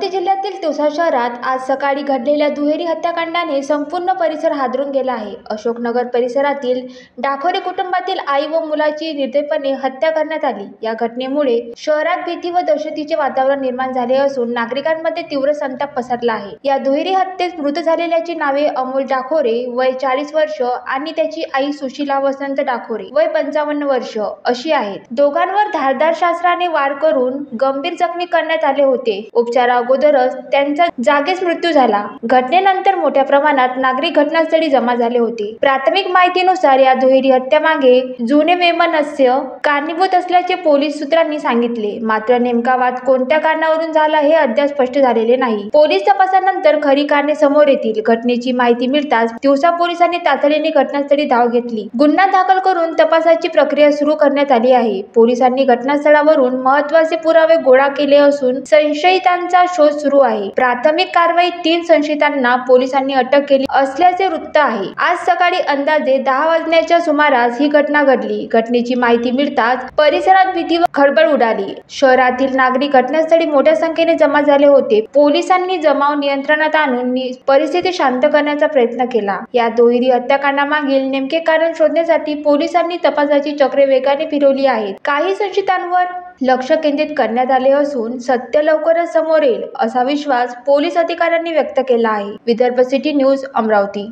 अमरावती जिल्ह्यातील तिवसा शहरात आज सकाळी घडलेल्या दुहेरी हत्याकांडाने संपूर्ण परिसर हादरून गेला आहे। अशोकनगर परिसरातील डाखोरे कुटुंबातील आई व मुलाची निर्दयीपणे हत्या करण्यात आली। या घटनेमुळे शहरात भीती व दहशतीचे वातावरण निर्माण झाले असून नागरिकांमध्ये तीव्र संताप पसरला आहे। या दुहेरी हत्येत मृत झालेल्याची नावे अमोल डाखोरे वय 40 वर्ष आणि त्याची आई सुशीला वसंत डाखोरे वय 55 वर्ष अशी आहेत। दोघांवर धारदार शस्त्राने वार करून गंभीर जखमी करण्यात आले होते। उपचाराअगोदरच त्यांचा जागीच मृत्यू झाला। घटनेनंतर मोठ्या प्रमाणात नागरिक घटनास्थळी जमा झाले होते। प्राथमिक माहितीनुसार या दुहेरी हत्येमागे जुने वैमनस्य कारणीभूत असल्याचे पोलीस सूत्रांनी सांगितले। मात्र नेमका वाद कोणत्या कारणावरून झाला हे अद्याप स्पष्ट झालेले नाही। पोलीस तपासानंतर खरी कारणे समोर येतील। घटनेची माहिती मिळताच तिवसा पोलिसांनी तातडीने घटनास्थळी धाव घेतली। गुन्हा दाखल करून तपासाची प्रक्रिया सुरू करण्यात आली आहे। पोलिसांनी घटनास्थळावरून महत्त्वाचे पुरावे गोळा केले असून संशयितांचा शोध सुरू आहे। प्राथमिक कारवाईत 3 संशयितांना पोलिसांनी अटक केली असल्याचे वृत्त आहे। आज सकाळी अंदाजे 10 वाजण्याच्या सुमारास ही घटना घडली। घटनेची माहिती मिळताच परिसरात भीती व खळबळ उडाली। शहरातील नागरिक घटनास्थळी मोठ्या संख्येने जमा झाले होते। पोलिसांनी जमाव नियंत्रणात आणून परिस्थिती शांत करण्याचा प्रयत्न केला। या दुहेरी हत्याकांडामागील नेमके कारण शोधण्यासाठी पोलिसांनी तपासाची चक्रे वेगाने फिरवली आहेत। काही संशयितांवर लक्ष केंद्रित करण्यात आले असून सत्य लवकरच समोर येईल असा विश्वास पोलीस अधिकाऱ्यांनी व्यक्त केला आहे। Vidarbha city news, Amravati.